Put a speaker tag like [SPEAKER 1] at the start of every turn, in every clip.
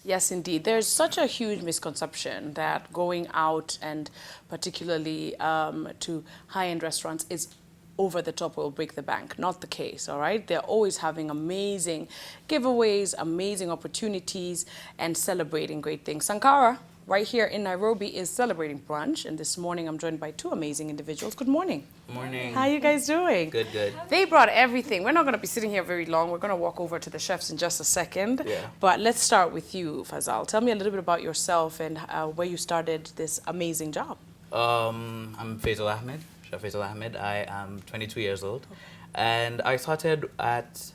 [SPEAKER 1] Yes, indeed. There's such a huge misconception that going out and particularly to high-end restaurants is over the top or will break the bank. Not the case, all right? They're always having amazing giveaways, amazing opportunities, and celebrating great things. Sankara, right here in Nairobi, is celebrating brunch, and this morning I'm joined by two amazing individuals. Good morning.
[SPEAKER 2] Morning.
[SPEAKER 1] How are you guys doing?
[SPEAKER 2] Good, good.
[SPEAKER 1] They brought everything. We're not going to be sitting here very long. We're going to walk over to the chefs in just a second.
[SPEAKER 2] Yeah.
[SPEAKER 1] But let's start with you, Fazal. Tell me a little bit about yourself and where you started this amazing job.
[SPEAKER 2] I'm Faisal Ahmed, Chef Faisal Ahmed. I am 22 years old. And I started at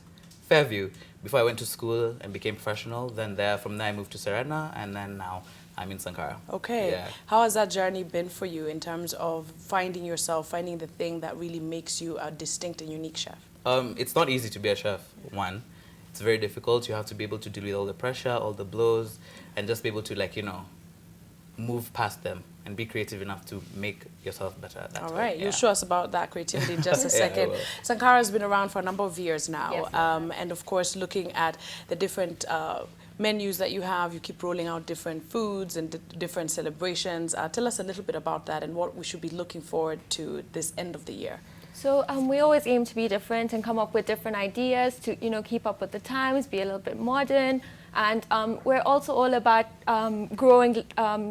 [SPEAKER 2] Fairview before I went to school and became professional. Then from there I moved to Serena, and then now I'm in Sankara.
[SPEAKER 1] Okay.
[SPEAKER 2] Yeah.
[SPEAKER 1] How has that journey been for you in terms of finding yourself, finding the thing that really makes you a distinct and unique chef?
[SPEAKER 2] It's not easy to be a chef, one. It's very difficult. You have to be able to deal with all the pressure, all the blows, and just be able to, move past them and be creative enough to make yourself better at that.
[SPEAKER 1] All right,
[SPEAKER 2] Yeah.
[SPEAKER 1] you'll show us about that creativity in just a
[SPEAKER 2] Yeah, I
[SPEAKER 1] second.
[SPEAKER 2] will.
[SPEAKER 1] Sankara has been around for a number of years now,
[SPEAKER 3] Yes.
[SPEAKER 1] and of course, looking at the different menus that you have, you keep rolling out different foods and different celebrations. Tell us a little bit about that and what we should be looking forward to this end of the year.
[SPEAKER 3] So we always aim to be different and come up with different ideas to, keep up with the times, be a little bit modern. And we're also all about growing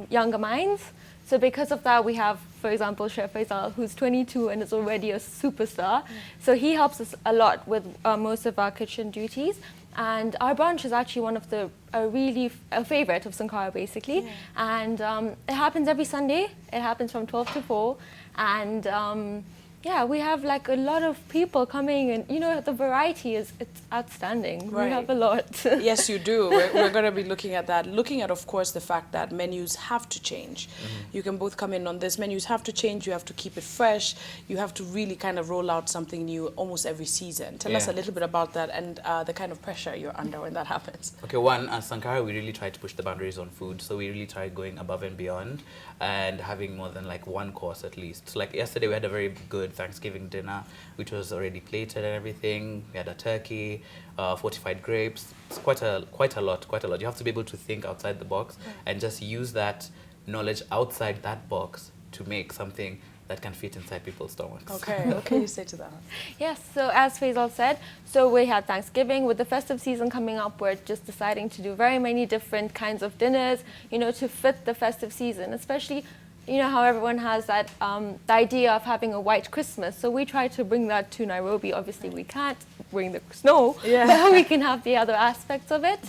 [SPEAKER 3] younger minds. So because of that, we have, for example, Chef Faisal, who's 22 and is already a superstar. So he helps us a lot with most of our kitchen duties. And our brunch is actually one of a favorite of Sankara, basically.
[SPEAKER 1] Yeah.
[SPEAKER 3] And it happens every Sunday. It happens from 12 to 4. And yeah, we have like a lot of people coming, and the variety it's outstanding.
[SPEAKER 1] Right.
[SPEAKER 3] We have a lot.
[SPEAKER 1] Yes, you do. We're going to be looking at that. Looking at, of course, the fact that menus have to change. You can both come in on this. Menus have to change. You have to keep it fresh. You have to really kind of roll out something new almost every season. Tell us a little bit about that and the kind of pressure you're under when that happens.
[SPEAKER 2] Okay, one, as Sankara, we really try to push the boundaries on food. So we really try going above and beyond and having more than like one course at least. So like yesterday we had a very good Thanksgiving dinner, which was already plated and everything. We had a turkey, fortified grapes. It's quite a lot. You have to be able to think outside the box and just use that knowledge outside that box to make something that can fit inside people's stomachs.
[SPEAKER 1] Okay, what can you say to that?
[SPEAKER 3] Yes, so as Faisal said, so we had Thanksgiving. With the festive season coming up, we're just deciding to do very many different kinds of dinners, to fit the festive season, especially how everyone has that the idea of having a white Christmas. So we try to bring that to Nairobi. Obviously, we can't bring the snow, but we can have the other aspects of it.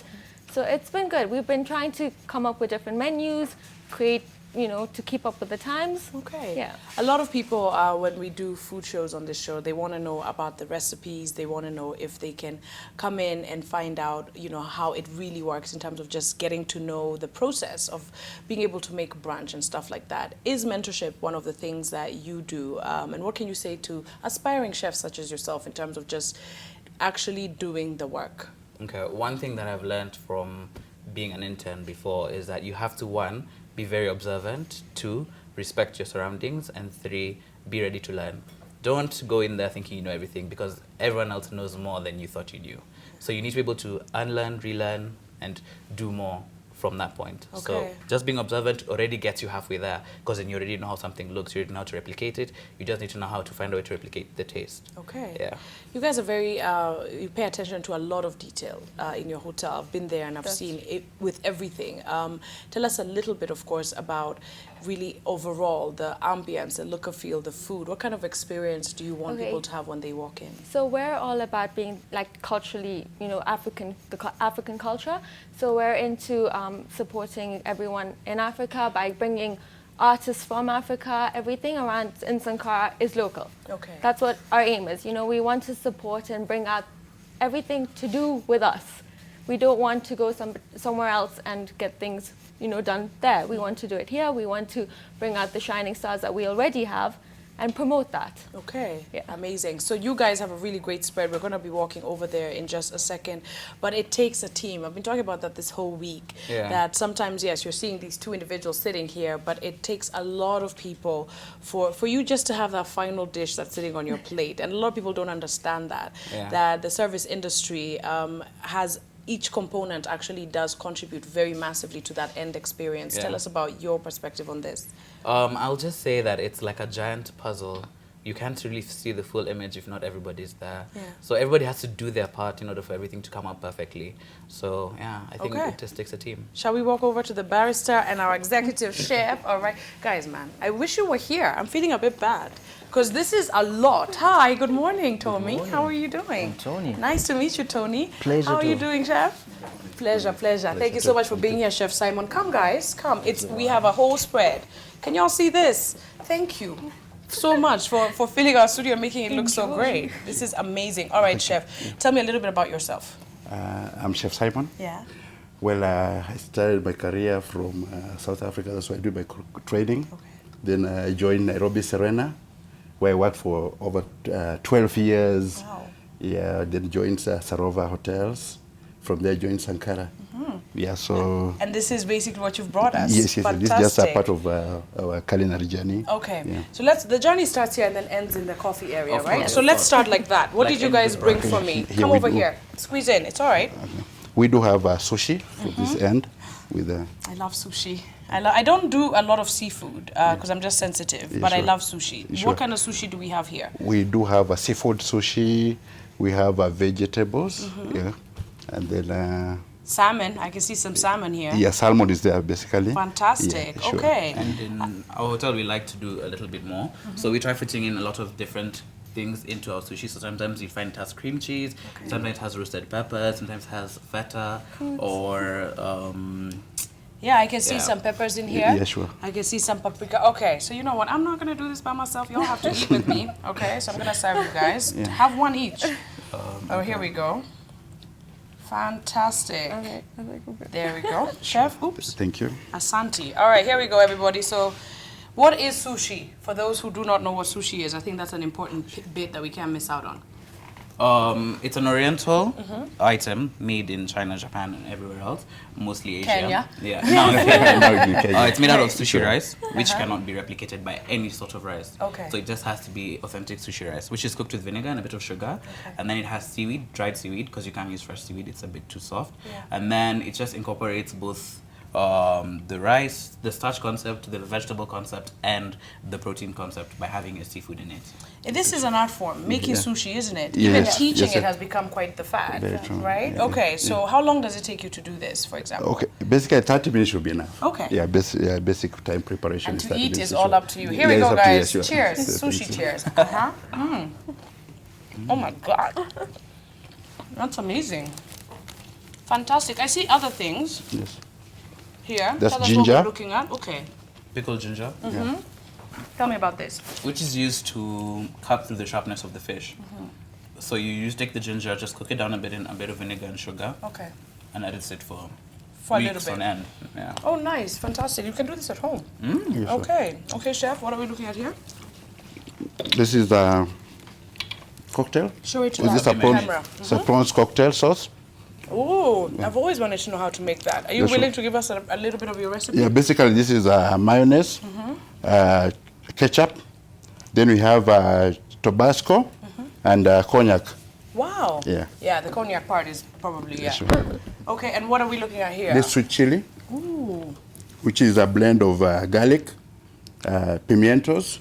[SPEAKER 3] So it's been good. We've been trying to come up with different menus, create to keep up with the times.
[SPEAKER 1] Okay.
[SPEAKER 3] Yeah.
[SPEAKER 1] A lot of people, when we do food shows on this show, they want to know about the recipes. They want to know if they can come in and find out, how it really works in terms of just getting to know the process of being able to make brunch and stuff like that. Is mentorship one of the things that you do? And what can you say to aspiring chefs such as yourself in terms of just actually doing the work?
[SPEAKER 2] Okay, one thing that I've learned from being an intern before is that you have to, one, be very observant, two, respect your surroundings, and three, be ready to learn. Don't go in there thinking you know everything, because everyone else knows more than you thought you knew. So you need to be able to unlearn, relearn, and do more from that point.
[SPEAKER 1] Okay.
[SPEAKER 2] So just being observant already gets you halfway there, because then you already know how something looks, you already know how to replicate it. You just need to know how to find a way to replicate the taste.
[SPEAKER 1] Okay.
[SPEAKER 2] Yeah.
[SPEAKER 1] You guys are very, you pay attention to a lot of detail in your hotel. I've been there and I've seen it with everything. Tell us a little bit, of course, about really overall the ambience, the look and feel, the food. What kind of experience do you want people to have when they walk in?
[SPEAKER 3] So we're all about being like culturally, African culture. So we're into supporting everyone in Africa by bringing artists from Africa. Everything around in Sankara is local.
[SPEAKER 1] Okay.
[SPEAKER 3] That's what our aim is. We want to support and bring out everything to do with us. We don't want to go somewhere else and get things, done there. We want to do it here. We want to bring out the shining stars that we already have and promote that.
[SPEAKER 1] Okay,
[SPEAKER 3] Yeah.
[SPEAKER 1] amazing. So you guys have a really great spread. We're going to be walking over there in just a second, but it takes a team. I've been talking about that this whole week, that sometimes, yes, you're seeing these two individuals sitting here, but it takes a lot of people for you just to have that final dish that's sitting on your plate. And a lot of people don't understand that, that the service industry has each component actually does contribute very massively to that end experience.
[SPEAKER 2] Yeah.
[SPEAKER 1] Tell us about your perspective on this.
[SPEAKER 2] I'll just say that it's like a giant puzzle. You can't really see the full image if not everybody's there.
[SPEAKER 1] Yeah.
[SPEAKER 2] So everybody has to do their part in order for everything to come out perfectly. So yeah, I think
[SPEAKER 1] Okay.
[SPEAKER 2] it just takes a team.
[SPEAKER 1] Shall we walk over to the barrister and our executive chef? All right. Guys, man, I wish you were here. I'm feeling a bit bad because this is a lot. Hi, good morning, Tommy.
[SPEAKER 4] morning.
[SPEAKER 1] How are you doing?
[SPEAKER 4] I'm Tony.
[SPEAKER 1] Nice to meet you, Tony.
[SPEAKER 4] Pleasure
[SPEAKER 1] How are you
[SPEAKER 4] to-
[SPEAKER 1] doing, chef? Pleasure, pleasure. Thank you so much for being here, Chef Simon. Come, guys, come. We have a whole spread. Can y'all see this? Thank you so much for filling our studio and making it look so great. This is amazing. All right, chef, tell me a little bit about yourself.
[SPEAKER 5] I'm Chef Simon.
[SPEAKER 1] Yeah.
[SPEAKER 5] Well, I started my career from South Africa. That's why I do my training.
[SPEAKER 1] Okay.
[SPEAKER 5] Then I joined Nairobi Serena, where I worked for over 12 years.
[SPEAKER 1] Wow.
[SPEAKER 5] Yeah, then joined Sarova Hotels. From there, I joined Sankara. Yeah, so...
[SPEAKER 1] And this is basically what you've brought us.
[SPEAKER 5] Yes, yes, this is just a part of our culinary journey.
[SPEAKER 1] Okay,
[SPEAKER 5] Yeah.
[SPEAKER 1] so the journey starts here and then ends in the coffee area,
[SPEAKER 2] Of
[SPEAKER 1] right?
[SPEAKER 2] course,
[SPEAKER 1] So
[SPEAKER 2] of
[SPEAKER 1] let's
[SPEAKER 2] course.
[SPEAKER 1] start like that. What
[SPEAKER 2] Like
[SPEAKER 1] did you
[SPEAKER 2] in
[SPEAKER 1] guys
[SPEAKER 2] the
[SPEAKER 1] bring
[SPEAKER 2] brunch.
[SPEAKER 1] for me?
[SPEAKER 5] Here
[SPEAKER 1] Come
[SPEAKER 5] we
[SPEAKER 1] over
[SPEAKER 5] go.
[SPEAKER 1] here. Squeeze in. It's all right.
[SPEAKER 5] We do have sushi from this end with
[SPEAKER 1] I love sushi. I don't do a lot of seafood because I'm just sensitive,
[SPEAKER 5] Yeah,
[SPEAKER 1] but I
[SPEAKER 5] sure.
[SPEAKER 1] love sushi.
[SPEAKER 5] Sure.
[SPEAKER 1] What kind of sushi do we have here?
[SPEAKER 5] We do have a seafood sushi. We have vegetables. Yeah, and then
[SPEAKER 1] Salmon. I can see some salmon here.
[SPEAKER 5] yeah, salmon is there basically.
[SPEAKER 1] Fantastic.
[SPEAKER 5] Yeah, sure.
[SPEAKER 1] Okay.
[SPEAKER 2] And in our hotel, we like to do a little bit more. So we try fitting in a lot of different things into our sushi. So sometimes you find it has cream cheese, sometimes it has roasted peppers, sometimes it has feta, or
[SPEAKER 1] Yeah, I can see
[SPEAKER 2] Yeah.
[SPEAKER 1] some peppers in here.
[SPEAKER 5] Yeah, sure.
[SPEAKER 1] I can see some paprika. Okay, so you know what? I'm not going to do this by myself. You'll have to eat with me. Okay, so I'm going to serve you guys.
[SPEAKER 5] Yeah.
[SPEAKER 1] Have one each. Oh, here we go. Fantastic.
[SPEAKER 3] Okay.
[SPEAKER 1] There we go. Chef, oops.
[SPEAKER 5] Thank you.
[SPEAKER 1] Asante. All right, here we go, everybody. So, what is sushi? For those who do not know what sushi is, I think that's an important bit that we can't miss out on.
[SPEAKER 2] it's an oriental item made in China, Japan, and everywhere else, mostly Asia.
[SPEAKER 1] Kenya.
[SPEAKER 2] Yeah. No, Kenya.
[SPEAKER 5] No, in Kenya.
[SPEAKER 2] It's made out of sushi rice, which cannot be replicated by any sort of rice.
[SPEAKER 1] Okay.
[SPEAKER 2] So it just has to be authentic sushi rice, which is cooked with vinegar and a bit of sugar. And then it has seaweed, dried seaweed, because you can't use fresh seaweed, it's a bit too soft.
[SPEAKER 1] Yeah.
[SPEAKER 2] And then it just incorporates both the rice, the starch concept, the vegetable concept, and the protein concept by having a seafood in it.
[SPEAKER 1] This is an art form, making sushi, isn't it?
[SPEAKER 5] Yes.
[SPEAKER 1] Even
[SPEAKER 5] Yes.
[SPEAKER 1] teaching
[SPEAKER 5] Yes,
[SPEAKER 1] it
[SPEAKER 5] sir.
[SPEAKER 1] has become quite the fad,
[SPEAKER 5] Very true.
[SPEAKER 1] right?
[SPEAKER 5] Yeah.
[SPEAKER 1] Okay, so how long does it take you to do this, for example?
[SPEAKER 5] Okay, basically 30 minutes should be enough.
[SPEAKER 1] Okay.
[SPEAKER 5] Yeah, basic time preparation.
[SPEAKER 1] And
[SPEAKER 5] is
[SPEAKER 1] to
[SPEAKER 5] 30
[SPEAKER 1] eat
[SPEAKER 5] minutes,
[SPEAKER 1] is
[SPEAKER 5] sure.
[SPEAKER 1] all up to you. Here we
[SPEAKER 5] Yeah,
[SPEAKER 1] go,
[SPEAKER 5] it's up to you,
[SPEAKER 1] guys.
[SPEAKER 5] sure.
[SPEAKER 1] Cheers.
[SPEAKER 5] Yes,
[SPEAKER 1] Sushi
[SPEAKER 5] thank you.
[SPEAKER 1] cheers. Oh my God. That's amazing. Fantastic. I see other things
[SPEAKER 5] Yes.
[SPEAKER 1] here.
[SPEAKER 5] That's
[SPEAKER 1] Tell us
[SPEAKER 5] ginger.
[SPEAKER 1] what we're looking at. Okay.
[SPEAKER 2] Pickled ginger,
[SPEAKER 5] Yeah.
[SPEAKER 1] Tell me about this.
[SPEAKER 2] which is used to cut through the sharpness of the fish. So you take the ginger, just cook it down a bit in a bit of vinegar and sugar,
[SPEAKER 1] Okay.
[SPEAKER 2] and let it sit for
[SPEAKER 1] For a
[SPEAKER 2] weeks
[SPEAKER 1] little
[SPEAKER 2] on
[SPEAKER 1] bit.
[SPEAKER 2] end. Yeah.
[SPEAKER 1] Oh, nice. Fantastic. You can do this at home.
[SPEAKER 5] Yes, sure.
[SPEAKER 1] Okay. Okay, chef, what are we looking at here?
[SPEAKER 5] This is the cocktail.
[SPEAKER 1] Show it to
[SPEAKER 5] Is
[SPEAKER 1] the
[SPEAKER 5] this a prawn?
[SPEAKER 1] camera.
[SPEAKER 5] It's a prawns cocktail sauce.
[SPEAKER 1] Oh, I've always wanted to know how to make that. Are you
[SPEAKER 5] Yeah, sure.
[SPEAKER 1] willing to give us a little bit of your recipe?
[SPEAKER 5] Yeah, basically this is mayonnaise, ketchup. Then we have Tabasco and cognac.
[SPEAKER 1] Wow.
[SPEAKER 5] Yeah.
[SPEAKER 1] Yeah, the cognac part is probably, yeah.
[SPEAKER 5] Yes, sure.
[SPEAKER 1] Okay, and what are we looking at here?
[SPEAKER 5] This sweet chili,
[SPEAKER 1] Ooh.
[SPEAKER 5] which is a blend of garlic, pimientos,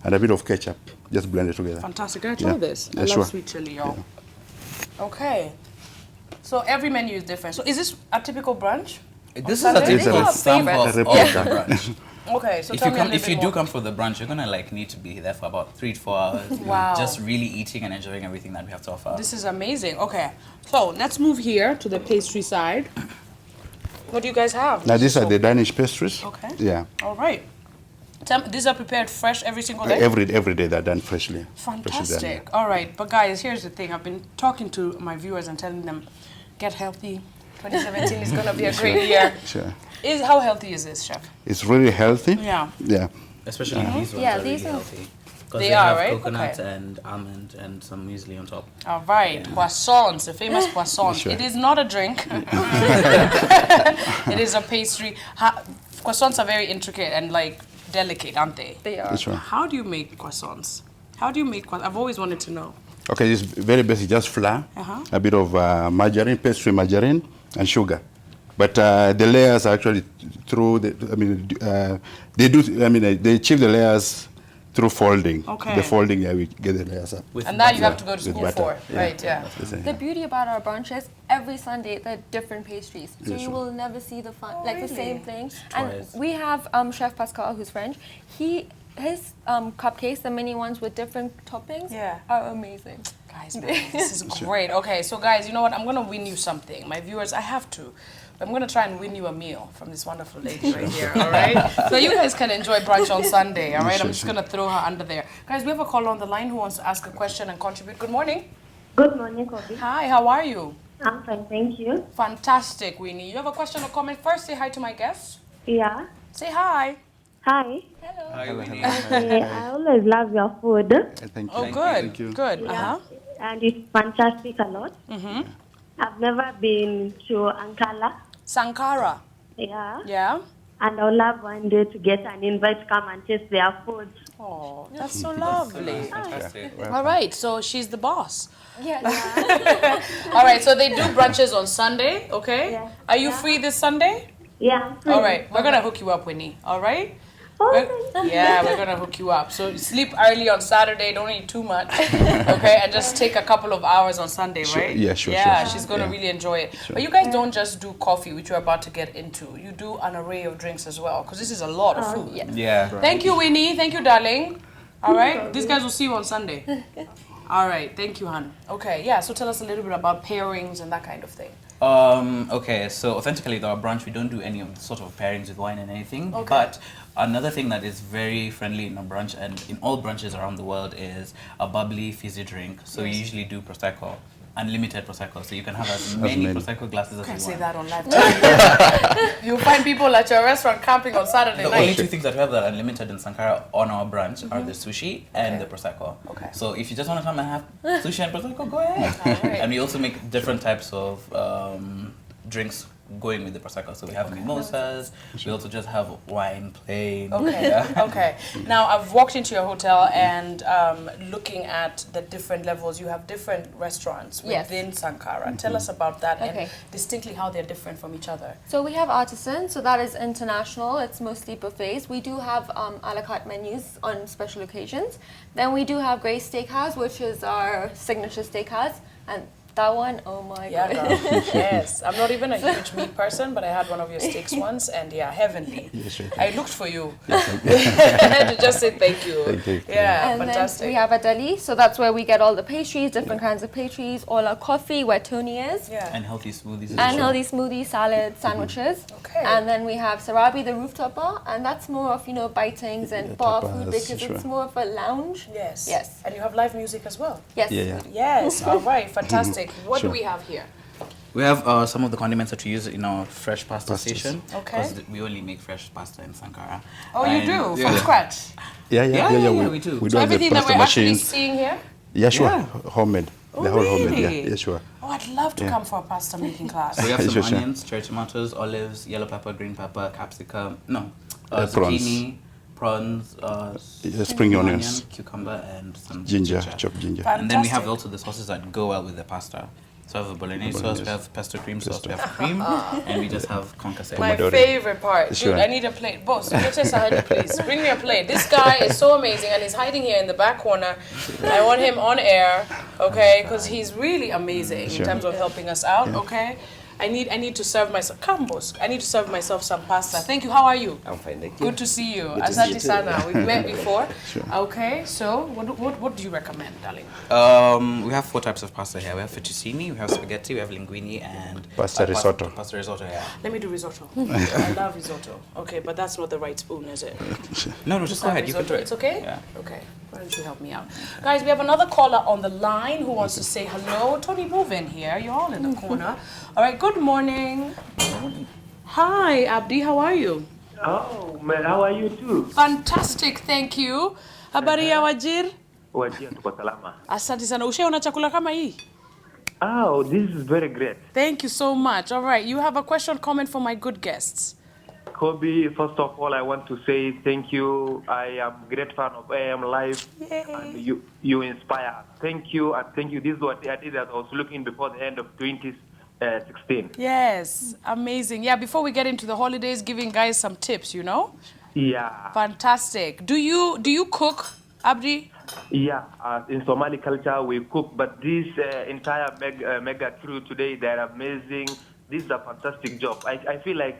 [SPEAKER 5] and a bit of ketchup. Just blend it together.
[SPEAKER 1] Fantastic. Can I try
[SPEAKER 5] Yeah.
[SPEAKER 1] this? I
[SPEAKER 5] Yeah,
[SPEAKER 1] love
[SPEAKER 5] sure.
[SPEAKER 1] sweet chili, y'all. Okay. So every menu is different. So is this a typical brunch?
[SPEAKER 2] This is
[SPEAKER 1] Sunday?
[SPEAKER 2] a typical
[SPEAKER 1] These are
[SPEAKER 2] sample of
[SPEAKER 1] favorites.
[SPEAKER 2] the brunch.
[SPEAKER 1] Okay, so
[SPEAKER 2] If
[SPEAKER 1] tell
[SPEAKER 2] you
[SPEAKER 1] me
[SPEAKER 2] come,
[SPEAKER 1] a little
[SPEAKER 2] if you
[SPEAKER 1] bit
[SPEAKER 2] do
[SPEAKER 1] more.
[SPEAKER 2] come for the brunch, you're gonna need to be there for about 3 to 4 hours.
[SPEAKER 1] Wow.
[SPEAKER 2] Just really eating and enjoying everything that we have to offer.
[SPEAKER 1] This is amazing. Okay, so let's move here to the pastry side. What do you guys have?
[SPEAKER 5] Now these are the Danish pastries.
[SPEAKER 1] Okay.
[SPEAKER 5] Yeah.
[SPEAKER 1] All right. These are prepared fresh every single day?
[SPEAKER 5] Every day they're done freshly. Freshly done,
[SPEAKER 1] Fantastic. All right, but guys, here's the thing. I've been talking to my viewers and telling them, get healthy. 2017 is going to be a great year.
[SPEAKER 5] Sure.
[SPEAKER 1] How healthy is this, chef?
[SPEAKER 5] It's really healthy.
[SPEAKER 1] Yeah.
[SPEAKER 5] Yeah.
[SPEAKER 2] Especially these ones
[SPEAKER 3] Yeah,
[SPEAKER 2] are
[SPEAKER 3] these
[SPEAKER 2] really
[SPEAKER 3] ones-
[SPEAKER 2] healthy. 'Cause
[SPEAKER 1] They
[SPEAKER 2] they
[SPEAKER 1] are,
[SPEAKER 2] have
[SPEAKER 1] right?
[SPEAKER 2] coconut
[SPEAKER 1] Okay.
[SPEAKER 2] and almond and some muesli on top.
[SPEAKER 1] All right, croissants, the famous croissants.
[SPEAKER 5] Sure.
[SPEAKER 1] It is not a drink. It is a pastry. Croissants are very intricate and like delicate, aren't they?
[SPEAKER 3] They are.
[SPEAKER 5] That's right.
[SPEAKER 1] How do you make croissants? How do you make croissants? I've always wanted to know.
[SPEAKER 5] Okay, this is very basic, just flour,
[SPEAKER 1] Uh-huh.
[SPEAKER 5] a bit of margarine, pastry margarine, and sugar. But the layers are actually through they achieve the layers through folding.
[SPEAKER 1] Okay.
[SPEAKER 5] The folding, yeah, we get the layers up.
[SPEAKER 1] And that you have to go to
[SPEAKER 5] With
[SPEAKER 1] school
[SPEAKER 5] butter.
[SPEAKER 1] for, right? Yeah.
[SPEAKER 3] The beauty about our brunch is every Sunday there are different pastries, so
[SPEAKER 5] Yes,
[SPEAKER 3] you
[SPEAKER 5] sure.
[SPEAKER 3] will never see the
[SPEAKER 1] really?
[SPEAKER 3] same thing.
[SPEAKER 2] Twice.
[SPEAKER 3] And we have Chef Pascal, who's French. His cupcakes, the mini ones with different toppings,
[SPEAKER 1] Yeah.
[SPEAKER 3] are amazing.
[SPEAKER 1] Guys, man, this is great. Okay, so guys, you know what? I'm gonna win you something. My viewers, I have to. I'm gonna try and win you a meal from this wonderful lady right here, all right? So you guys can enjoy brunch on Sunday, all right? I'm just gonna throw her under there. Guys, we have a caller on the line who wants to ask a question and contribute. Good morning.
[SPEAKER 4] Good morning, Kobe.
[SPEAKER 1] Hi, how are you?
[SPEAKER 4] I'm fine, thank you.
[SPEAKER 1] Fantastic, Winnie. You have a question or comment? First, say hi to my guests.
[SPEAKER 4] Yeah.
[SPEAKER 1] Say hi.
[SPEAKER 4] Hi.
[SPEAKER 2] Hi, Winnie.
[SPEAKER 4] I always love your food.
[SPEAKER 5] Thank you.
[SPEAKER 1] Oh, good.
[SPEAKER 5] Thank you.
[SPEAKER 1] Good.
[SPEAKER 4] Yeah. And it's fantastic a lot.
[SPEAKER 1] Mm-hmm.
[SPEAKER 4] I've never been to Ankara.
[SPEAKER 1] Sankara.
[SPEAKER 4] Yeah.
[SPEAKER 1] Yeah.
[SPEAKER 4] And I would love one day to get an invite to come and taste their food.
[SPEAKER 1] Oh, that's so lovely.
[SPEAKER 2] Fantastic.
[SPEAKER 1] All right, so she's the boss.
[SPEAKER 3] Yes.
[SPEAKER 1] All right, so they do brunches on Sunday, okay?
[SPEAKER 4] Yeah.
[SPEAKER 1] Are you free this Sunday?
[SPEAKER 4] Yeah, I'm free.
[SPEAKER 1] All right, we're gonna hook you up, Winnie. All right?
[SPEAKER 4] Oh,
[SPEAKER 1] We're gonna hook you up. So sleep early on Saturday. Don't eat too much, okay? And just take a couple of hours on Sunday,
[SPEAKER 5] Sure,
[SPEAKER 1] right?
[SPEAKER 5] yeah, sure,
[SPEAKER 1] Yeah,
[SPEAKER 5] sure.
[SPEAKER 1] she's gonna
[SPEAKER 5] Yeah.
[SPEAKER 1] really enjoy it. But you guys don't just do coffee, which you're about to get into. You do an array of drinks as well, because this is a lot of food.
[SPEAKER 3] Yes.
[SPEAKER 2] Yeah.
[SPEAKER 1] Thank you, Winnie. Thank you, darling. All right, these guys will see you on Sunday. All right, thank you, hon. Okay, yeah. So tell us a little bit about pairings and that kind of thing.
[SPEAKER 2] Okay, so authentically, at our brunch, we don't do any of the sort of pairings with wine and anything.
[SPEAKER 1] Okay.
[SPEAKER 2] But another thing that is very friendly in a brunch and in all brunches around the world is a bubbly, fizzy drink. So we usually do Prosecco, unlimited Prosecco. So you can have as many
[SPEAKER 5] many.
[SPEAKER 2] Prosecco glasses as
[SPEAKER 1] Can't
[SPEAKER 2] you
[SPEAKER 1] say
[SPEAKER 2] want.
[SPEAKER 1] that on live TV. You'll find people at your restaurant camping on Saturday
[SPEAKER 2] The only
[SPEAKER 1] night.
[SPEAKER 2] two things that we have that are unlimited in Sankara on our brunch are the sushi and the Prosecco.
[SPEAKER 1] Okay.
[SPEAKER 2] So if you just want to come and have sushi and Prosecco, go ahead.
[SPEAKER 1] Alright.
[SPEAKER 2] And we also make different types of drinks going with the Prosecco. So we have mimosas, we also just have wine plain.
[SPEAKER 1] Okay,
[SPEAKER 2] Yeah.
[SPEAKER 1] okay. Now, I've walked into your hotel and looking at the different levels, you have different restaurants
[SPEAKER 3] Yes.
[SPEAKER 1] within Sankara. Tell us about that
[SPEAKER 3] Okay.
[SPEAKER 1] and distinctly how they're different from each other.
[SPEAKER 3] So we have artisan, so that is international. It's mostly buffets. We do have a la carte menus on special occasions. Then we do have Grace Steakhouse, which is our signature steakhouse, and that one, oh my
[SPEAKER 1] Yeah,
[SPEAKER 3] god.
[SPEAKER 1] girl. Yes. I'm not even a huge meat person, but I had one of your steaks once, and yeah, heavenly.
[SPEAKER 5] Yes, sure.
[SPEAKER 1] I looked for you. To just say thank you.
[SPEAKER 5] Thank you.
[SPEAKER 1] Yeah,
[SPEAKER 3] And
[SPEAKER 1] fantastic.
[SPEAKER 3] then we have a deli, so that's where we get all the pastries, different kinds of pastries, all our coffee, where Tony is.
[SPEAKER 1] yeah.
[SPEAKER 2] And healthy smoothies as
[SPEAKER 3] And
[SPEAKER 2] well.
[SPEAKER 3] healthy smoothies, salads, sandwiches.
[SPEAKER 1] Okay.
[SPEAKER 3] And then we have Sarabi, the rooftop bar, and that's more of, bitings and
[SPEAKER 5] Yeah,
[SPEAKER 3] bar
[SPEAKER 5] tapas,
[SPEAKER 3] food because
[SPEAKER 5] sure.
[SPEAKER 3] it's more of a lounge.
[SPEAKER 1] Yes.
[SPEAKER 3] Yes.
[SPEAKER 1] And you have live music as well.
[SPEAKER 3] Yes.
[SPEAKER 5] Yeah.
[SPEAKER 1] Yes. All right. Fantastic. What do
[SPEAKER 5] Sure.
[SPEAKER 1] we have here?
[SPEAKER 2] We have some of the condiments that we use in our fresh pasta
[SPEAKER 5] Pastas.
[SPEAKER 2] station.
[SPEAKER 1] Okay.
[SPEAKER 2] Because we only make fresh pasta in Sankara.
[SPEAKER 1] Oh, you
[SPEAKER 2] And-
[SPEAKER 1] do
[SPEAKER 2] yeah.
[SPEAKER 1] from scratch.
[SPEAKER 2] Yeah, we do.
[SPEAKER 5] We
[SPEAKER 1] So
[SPEAKER 5] do have the
[SPEAKER 1] everything that
[SPEAKER 5] pasta
[SPEAKER 1] we're actually
[SPEAKER 5] machines.
[SPEAKER 1] seeing here.
[SPEAKER 5] Yeah, sure.
[SPEAKER 2] Yeah.
[SPEAKER 5] Homemade.
[SPEAKER 1] Oh,
[SPEAKER 5] The whole homemade.
[SPEAKER 1] really?
[SPEAKER 5] Yeah, sure.
[SPEAKER 1] Oh, I'd love to come for a pasta making class.
[SPEAKER 2] We have some
[SPEAKER 5] Sure, sure.
[SPEAKER 2] onions, cherry tomatoes, olives, yellow pepper, green pepper, capsicum,
[SPEAKER 5] Prawns.
[SPEAKER 2] zucchini, prawns,
[SPEAKER 5] Spring onions.
[SPEAKER 2] cucumber, and some
[SPEAKER 5] Ginger, chopped ginger.
[SPEAKER 2] And then we have
[SPEAKER 1] Fantastic.
[SPEAKER 2] also the sauces that go well with the pasta. So we have a bolognese sauce, we have pesto cream sauce, we have cream, and we just have concassé.
[SPEAKER 1] My
[SPEAKER 5] Pomodoro.
[SPEAKER 1] favorite part. Dude,
[SPEAKER 5] Sure.
[SPEAKER 1] I need a plate. Boss, get us a hundred, please. Bring me a plate. This guy is so amazing and he's hiding here in the back corner. I want him on air, okay? Because he's really amazing in
[SPEAKER 5] Sure.
[SPEAKER 1] terms of helping us out, okay? I need to serve myself. Come, boss. I need to serve myself some pasta. Thank you. How are you?
[SPEAKER 6] I'm fine, thank you.
[SPEAKER 1] Good to see you.
[SPEAKER 5] to see you
[SPEAKER 1] Asante
[SPEAKER 5] too.
[SPEAKER 1] sana. We've met before.
[SPEAKER 5] Sure.
[SPEAKER 1] Okay, so what do you recommend, darling?
[SPEAKER 2] We have 4 types of pasta here. We have fettuccine, we have spaghetti, we have linguine, and
[SPEAKER 5] Pasta risotto.
[SPEAKER 2] Pasta risotto, yeah.
[SPEAKER 1] Let me do risotto. I love risotto. Okay, but that's not the right spoon, is it?
[SPEAKER 2] No, just go ahead. You can do it.
[SPEAKER 1] It's okay?
[SPEAKER 2] Yeah.
[SPEAKER 1] Okay. Why don't you help me out? Guys, we have another caller on the line who wants to say hello. Tony, move in here. You're all in the corner. All right, good morning. Hi, Abdi. How are you?
[SPEAKER 6] Oh, man, how are you too?
[SPEAKER 1] Fantastic, thank you. Habari ya Wajir?
[SPEAKER 6] Wajia tuko salama.
[SPEAKER 1] Asante sana. Ushaona chakula kama hii?
[SPEAKER 6] Oh, this is very great.
[SPEAKER 1] Thank you so much. All right, you have a question, comment for my good guests.
[SPEAKER 6] Kobe, first of all, I want to say thank you. I am a great fan of AM Live. And you inspire. Thank you, and thank you. This is what I did that I was looking before the end of 20s 16.
[SPEAKER 1] Yes, amazing. Yeah, before we get into the holidays, giving guys some tips, you know?
[SPEAKER 6] Yeah.
[SPEAKER 1] Fantastic. Do you cook, Abdi?
[SPEAKER 6] Yeah, in Somali culture we cook, but this entire mega crew today, they're amazing. This is a fantastic job. I feel like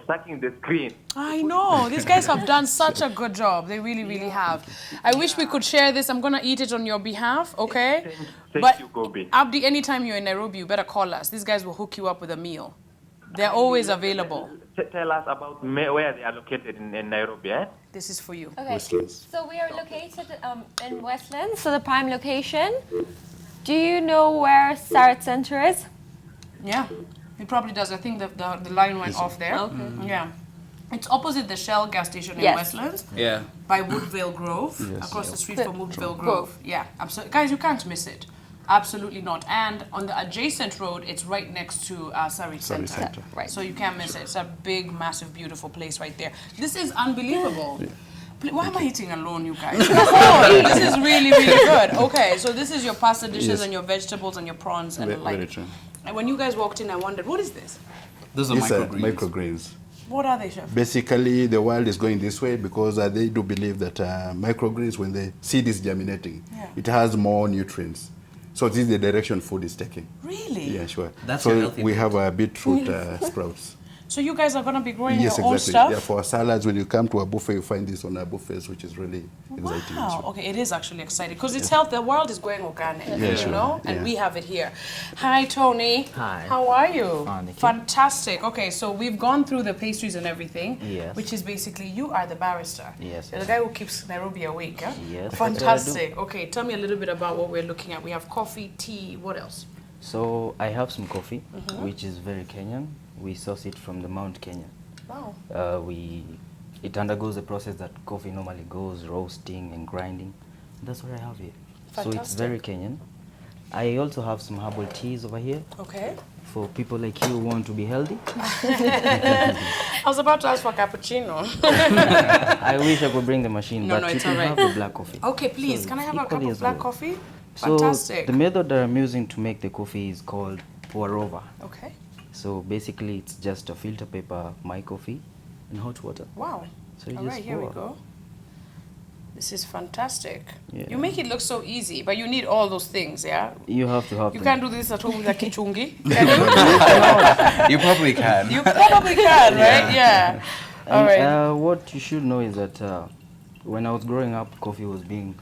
[SPEAKER 6] sucking the screen.
[SPEAKER 1] I know. These guys have done such a good job. They really, really have. I wish we could share this. I'm going to eat it on your behalf, okay?
[SPEAKER 6] Thank you, Gobi.
[SPEAKER 1] Abdi, anytime you're in Nairobi, you better call us. These guys will hook you up with a meal. They're always available.
[SPEAKER 6] Tell us about where they are located in Nairobi, eh?
[SPEAKER 1] This is for you.
[SPEAKER 3] Okay.
[SPEAKER 5] Westlands.
[SPEAKER 3] So we are located in Westlands, so the prime location. Do you know where Sarat Center is?
[SPEAKER 1] Yeah, it probably does. I think the line went off there.
[SPEAKER 3] Okay.
[SPEAKER 1] Yeah. It's opposite the Shell gas station in
[SPEAKER 3] Yes.
[SPEAKER 1] Westlands.
[SPEAKER 2] Yeah.
[SPEAKER 1] By Woodvale Grove,
[SPEAKER 5] Yes.
[SPEAKER 1] across the street
[SPEAKER 3] The
[SPEAKER 1] from Woodvale
[SPEAKER 3] Grove.
[SPEAKER 1] Grove. Yeah, absolutely. Guys, you can't miss it. Absolutely not. And on the adjacent road, it's right next to Sarit Center.
[SPEAKER 5] Center.
[SPEAKER 3] Right.
[SPEAKER 1] So you can't miss it. It's a big, massive, beautiful place right there. This is unbelievable. Why am I eating alone, you guys? This is really, really good. Okay, so this is your pasta dishes
[SPEAKER 5] Yes.
[SPEAKER 1] and your vegetables and your prawns and the
[SPEAKER 5] Very
[SPEAKER 1] like.
[SPEAKER 5] true.
[SPEAKER 1] And when you guys walked in, I wondered, what is this?
[SPEAKER 2] Those are
[SPEAKER 5] These are
[SPEAKER 2] microgreens.
[SPEAKER 5] microgreens.
[SPEAKER 1] What are they, chef?
[SPEAKER 5] Basically, the world is going this way because they do believe that microgreens, when the seed is germinating,
[SPEAKER 1] Yeah.
[SPEAKER 5] it has more nutrients. So this is the direction food is taking.
[SPEAKER 1] Really?
[SPEAKER 5] Yeah, sure.
[SPEAKER 2] That's your
[SPEAKER 5] so
[SPEAKER 2] healthy
[SPEAKER 5] we
[SPEAKER 2] food.
[SPEAKER 5] have beetroot sprouts.
[SPEAKER 1] So you guys are going to be growing
[SPEAKER 5] Yes,
[SPEAKER 1] your own
[SPEAKER 5] exactly.
[SPEAKER 1] stuff?
[SPEAKER 5] Yeah, for our salads, when you come to a buffet, you find this on our buffets, which is really exciting.
[SPEAKER 1] Wow.
[SPEAKER 5] Sure.
[SPEAKER 1] Okay, it is actually exciting because it's health. The world is going organic, you
[SPEAKER 5] sure.
[SPEAKER 1] know, and
[SPEAKER 5] Yeah.
[SPEAKER 1] we have it here. Hi, Tony.
[SPEAKER 7] Hi.
[SPEAKER 1] How are you?
[SPEAKER 7] Fine, thank you.
[SPEAKER 1] Fantastic. Okay, so we've gone through the pastries and everything.
[SPEAKER 7] Yes.
[SPEAKER 1] Which is basically you are the barrister.
[SPEAKER 7] Yes,
[SPEAKER 1] You're the
[SPEAKER 7] yes.
[SPEAKER 1] guy who keeps Nairobi awake. Huh?
[SPEAKER 7] Yes, that's
[SPEAKER 1] Fantastic. Okay, tell me a little bit about what we're looking at. We have coffee, tea. What else?
[SPEAKER 7] So I have some coffee, which is very Kenyan. We source it from the Mount Kenya.
[SPEAKER 1] Wow.
[SPEAKER 7] It undergoes the process that coffee normally goes, roasting and grinding. That's what I have here. So it's very Kenyan. I also have some herbal teas over here
[SPEAKER 1] Okay.
[SPEAKER 7] for people like you who want to be healthy.
[SPEAKER 1] I was about to ask for cappuccino.
[SPEAKER 7] I wish I could bring the machine,
[SPEAKER 1] No,
[SPEAKER 7] but
[SPEAKER 1] no,
[SPEAKER 7] you
[SPEAKER 1] it's
[SPEAKER 7] can
[SPEAKER 1] all right.
[SPEAKER 7] have the black coffee.
[SPEAKER 1] Okay, please.
[SPEAKER 7] So
[SPEAKER 1] Can I
[SPEAKER 7] it's
[SPEAKER 1] have a cup
[SPEAKER 7] equally
[SPEAKER 1] of
[SPEAKER 7] as
[SPEAKER 1] black
[SPEAKER 7] good.
[SPEAKER 1] coffee?
[SPEAKER 7] So
[SPEAKER 1] Fantastic.
[SPEAKER 7] the method that I'm using to make the coffee is called pour over.
[SPEAKER 1] Okay.
[SPEAKER 7] So basically, it's just a filter paper, my coffee, and hot water.
[SPEAKER 1] Wow.
[SPEAKER 7] So you
[SPEAKER 1] All
[SPEAKER 7] just
[SPEAKER 1] right, here we
[SPEAKER 7] pour.
[SPEAKER 1] go. This is fantastic.
[SPEAKER 7] Yeah.
[SPEAKER 1] You make it look so easy, but you need all those things, yeah?
[SPEAKER 7] You have to have
[SPEAKER 1] You
[SPEAKER 7] them.
[SPEAKER 1] can't do this at home with a kichungi. Can
[SPEAKER 2] You probably can.
[SPEAKER 1] you? You probably can, right? Yeah. All
[SPEAKER 7] And,
[SPEAKER 1] right.
[SPEAKER 7] what you should know is that when I was growing up, coffee was being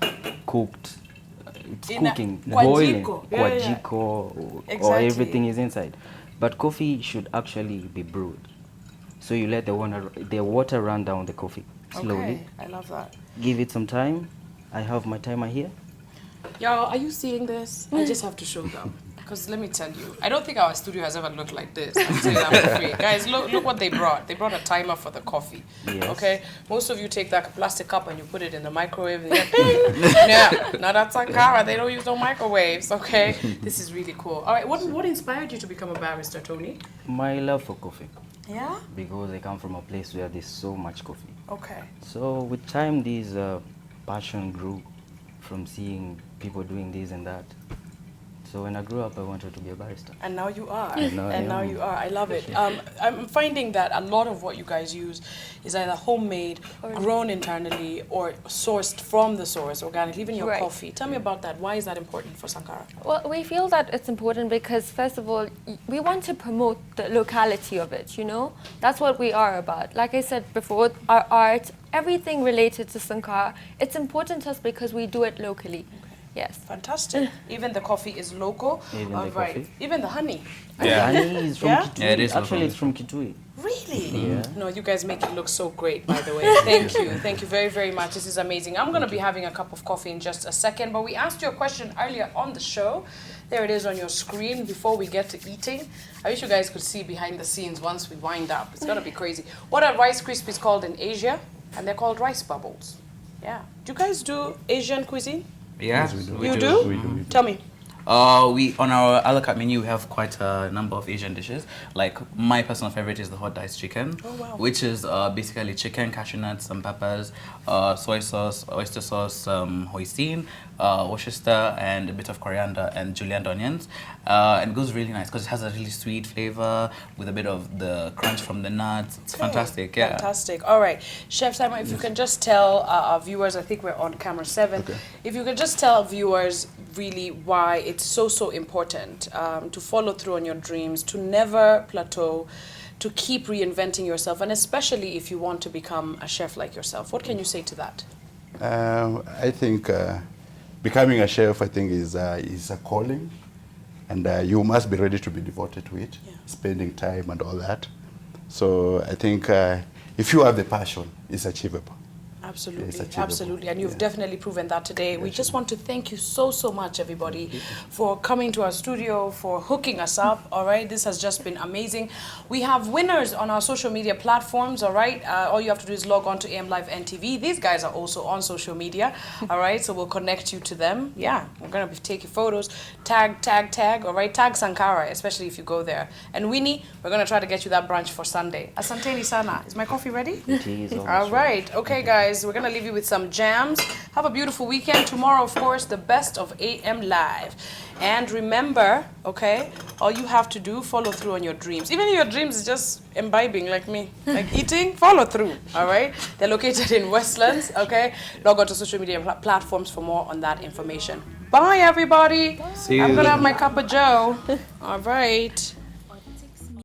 [SPEAKER 7] cooked. It's
[SPEAKER 1] In a-
[SPEAKER 7] cooking,
[SPEAKER 1] kwa
[SPEAKER 7] boiling,
[SPEAKER 1] jiko. Yeah, yeah.
[SPEAKER 7] kwa jiko, or
[SPEAKER 1] Exactly.
[SPEAKER 7] everything is inside. But coffee should actually be brewed. So you let the water run down the coffee slowly.
[SPEAKER 1] Okay, I love that.
[SPEAKER 7] Give it some time. I have my timer here.
[SPEAKER 1] Y'all, are you seeing this? I just have to show them. Because let me tell you, I don't think our studio has ever looked like this. I'm saying that for free. Guys, look what they brought. They brought a timer for the coffee.
[SPEAKER 7] Yes.
[SPEAKER 1] Okay? Most of you take that plastic cup and you put it in the microwave and yeah, not at Sankara. They don't use no microwaves, okay? This is really cool. All right, what inspired you to become a barrister, Tony?
[SPEAKER 7] My love for coffee,
[SPEAKER 1] Yeah?
[SPEAKER 7] because I come from a place where there's so much coffee.
[SPEAKER 1] Okay.
[SPEAKER 7] So with time, this passion grew from seeing people doing this and that. So when I grew up, I wanted to be a barrister.
[SPEAKER 1] And now you are.
[SPEAKER 7] And now I
[SPEAKER 1] And now
[SPEAKER 7] am.
[SPEAKER 1] you are. I love it. I'm finding that a lot of what you guys use is either homemade, grown internally, or sourced from the source, organic, even your
[SPEAKER 3] Right.
[SPEAKER 1] coffee. Tell me about that. Why is that important for Sankara?
[SPEAKER 3] Well, we feel that it's important because, first of all, we want to promote the locality of it, you know? That's what we are about. Like I said before, our art, everything related to Sankara, it's important to us because we do it locally. Yes.
[SPEAKER 1] Fantastic. Even the coffee is local.
[SPEAKER 7] Even
[SPEAKER 1] All
[SPEAKER 7] the
[SPEAKER 1] right.
[SPEAKER 7] coffee.
[SPEAKER 1] Even the honey.
[SPEAKER 2] Yeah.
[SPEAKER 7] Honey is from
[SPEAKER 1] Yeah?
[SPEAKER 7] Kitui.
[SPEAKER 2] Yeah, it is
[SPEAKER 7] Actually,
[SPEAKER 2] local.
[SPEAKER 7] it's from Kitui.
[SPEAKER 1] Really?
[SPEAKER 7] Yeah.
[SPEAKER 1] No, you guys make it look so great, by the way. Thank you. Thank you very, very much. This is amazing. I'm going to be having a cup of coffee in just a second, but we asked you a question earlier on the show. There it is on your screen before we get to eating. I wish you guys could see behind the scenes once we wind up. It's going to be crazy. What are Rice Krispies called in Asia? And they're called rice bubbles. Yeah. Do you guys do Asian cuisine?
[SPEAKER 2] Yeah.
[SPEAKER 5] Yes, we do.
[SPEAKER 1] You do?
[SPEAKER 5] We do.
[SPEAKER 1] Tell me.
[SPEAKER 2] We on our a la carte menu we have quite a number of Asian dishes. Like my personal favorite is the hot diced chicken, which is basically chicken, cashew nuts, some peppers, soy sauce, oyster sauce, hoisin, Worcester, and a bit of coriander and julienne onions. And it goes really nice because it has a really sweet flavor with a bit of the crunch from the nuts. It's fantastic. Yeah.
[SPEAKER 1] Fantastic. All right, Chef Simon, if you can just tell our viewers, I think we're on camera 7.
[SPEAKER 5] Okay.
[SPEAKER 1] If you can just tell our viewers really why it's so important to follow through on your dreams, to never plateau, to keep reinventing yourself, and especially if you want to become a chef like yourself. What can you say to that?
[SPEAKER 5] I think becoming a chef, I think, is a calling, and you must be ready to be devoted to it, spending time and all that. So I think if you have the passion, it's achievable.
[SPEAKER 1] Absolutely,
[SPEAKER 5] It's achievable.
[SPEAKER 1] absolutely, and you've
[SPEAKER 5] Yeah.
[SPEAKER 1] definitely proven that today. We just want to thank you so much, everybody, for coming to our studio, for hooking us up. All right, this has just been amazing. We have winners on our social media platforms. All right, all you have to do is log on to AM Live NTV. These guys are also on social media. All right, so we'll connect you to them. Yeah, we're gonna be taking photos. Tag. All right, tag Sankara, especially if you go there. And Winnie, we're gonna try to get you that brunch for Sunday. Asanteni sana. Is my coffee ready?
[SPEAKER 7] It is
[SPEAKER 1] All
[SPEAKER 7] almost
[SPEAKER 1] right. Okay, guys, we're going to leave you with some jams. Have a beautiful weekend. Tomorrow, of course, the best of AM Live. And remember, okay, all you have to do, follow through on your dreams. Even if your dreams is just imbibing like me, like eating, follow through, all right? They're located in Westlands, okay? Log on to social media platforms for more on that information. Bye, everybody.
[SPEAKER 2] See you.
[SPEAKER 1] I'm going to have my cup of joe. All right.